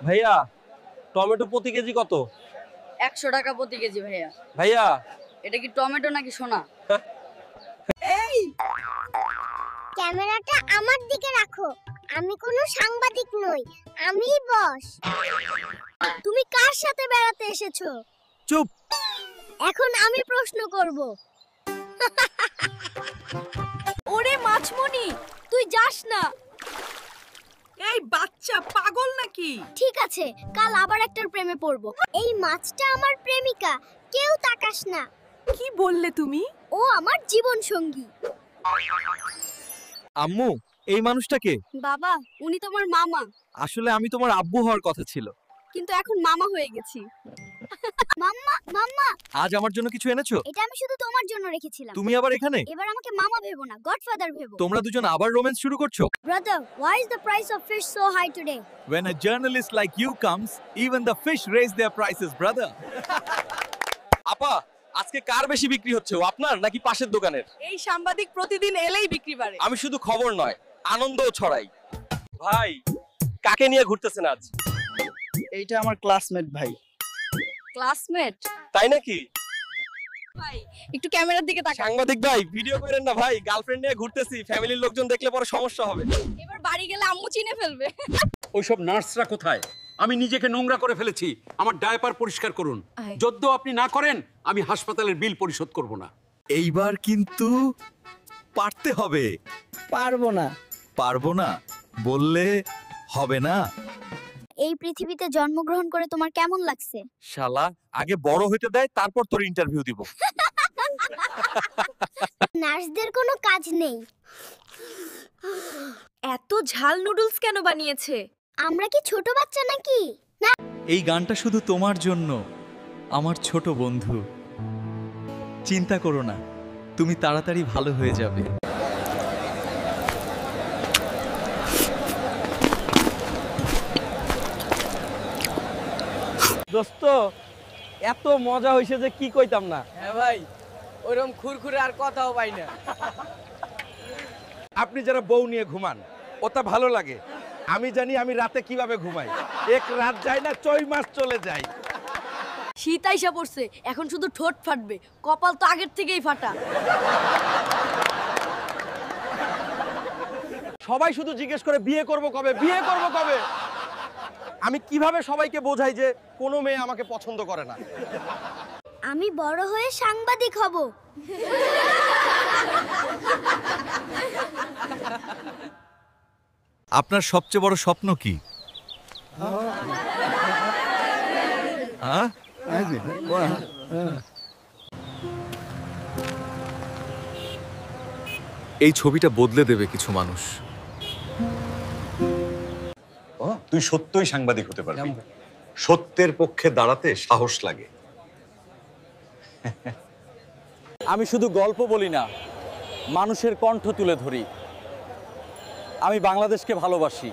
ভাইয়া টমেটো প্রতি কেজি কত? 100 টাকা প্রতি কেজি ভাইয়া। ভাইয়া এটা কি টমেটো নাকি সোনা? ক্যামেরাটা আমার দিকে রাখো, আমি কোনো সাংবাদিক নই, আমিই বস। তুমি কার সাথে বেড়াতে এসেছো? চুপ। এখন আমি প্রশ্ন করব। ওরে মাছমণি, তুই যাস না। এই বাচ্চা পাগল নাকি? ঠিক আছে, কাল আবার একটার প্রেমে পড়ব। এই মাছটা আমার প্রেমিকা, কেউ তাকাস না। কি বললে তুমি? ও আমার জীবন সঙ্গী। আম্মু, এই মানুষটাকে? বাবা, উনি তোমার মামা, আসলে আমি তোমার আব্বু হওয়ার কথা ছিল। কিন্তু এখন মামা হয়ে গেছি। মাম্মা, মাম্মা, আজ আমার জন্য কিছু এনেছো? এটা আমি শুধু তোমার জন্য রেখেছিলাম। তুমি আবার এখানে? এবার আমাকে মামা ভেবো না, গডফাদার ভেবো। তোমরা দুজন আবার রোম্যান্স শুরু করছো? Brother, why is the price of fish so high today? When a journalist like you comes, even the fish raise their prices, brother. আপা, আজকে কার বেশি বিক্রি হচ্ছে, ও আপনার নাকি পাশের দোকানের? এই সাংবাদিক প্রতিদিন এলেই বিক্রি বাড়ে। আমি শুধু খবর নয়, আনন্দও ছড়াই। ভাই, কাকে নিয়ে ঘুরতেছেন আজ? এইটা আমার ক্লাসমেট ভাই। ক্লাসমেট? তাই নাকি? ভাই, একটু ক্যামেরার দিকে তাকা। সাংবাদিক ভাই, ভিডিও করেন না ভাই, গার্লফ্রেন্ড নিয়ে ঘুরতেছি, ফ্যামিলির লোকজন দেখলে পরে সমস্যা হবে। এবার বাড়ি গেলে আম্মু চিনে ফেলবে। ওইসব নার্সরা কোথায়? আমি নিজেকে নোংরা করে ফেলেছি, আমার ডায়াপার পরিষ্কার করুন। যদ্য আপনি না করেন, আমি হাসপাতালের বিল পরিশোধ করব না। এইবার কিন্তু পারতে হবে। পারবো না। পারবো না বললে হবে না। এই পৃথিবীতে জন্মগ্রহণ করে তোমার কেমন লাগছে? শালা, আগে বড় হইতে দেয়, তারপর তোর ইন্টারভিউ দিব। নার্সদের কোনো কাজ নেই। এত ঝাল নুডলস কেন বানিয়েছে? আমরা কি ছোট বাচ্চা নাকি? না, এই গানটা শুধু তোমার জন্য, আমার ছোট বন্ধু। চিন্তা করো না, তুমি তাড়াতাড়ি ভালো হয়ে যাবে। দোস্ত, এত মজা হইছে যে কি কইতাম না। হ্যাঁ ভাই, ওরকম খুরখুরে আর কথাও পাই না। আপনি যারা বউ নিয়ে ঘুমান, ওটা ভালো লাগে। আমি জানি আমি রাতে কিভাবে ঘুমাই। এক রাত যায় না, 6 মাস চলে যায়। শীত আইসা পড়ছে, এখন শুধু ঠোঁট ফাটবে, কপাল তো আগের থেকেই ফাটা। সবাই শুধু জিজ্ঞেস করে বিয়ে করব কবে, বিয়ে করব কবে। আমি কিভাবে সবাইকে বোঝাই যে কোনো মেয়ে আমাকে পছন্দ করে না? আমি বড় হয়ে সাংবাদিক হব। আপনার সবচেয়ে বড় স্বপ্ন কি? হ্যাঁ? এই ছবিটা বদলে দেবে কিছু মানুষ। তুই সত্যই সাংবাদিক হতে পারবি। সত্যের পক্ষে দাঁড়াতে সাহস লাগে। আমি শুধু গল্প বলি না, মানুষের কণ্ঠ তুলে ধরি। আমি বাংলাদেশকে ভালোবাসি।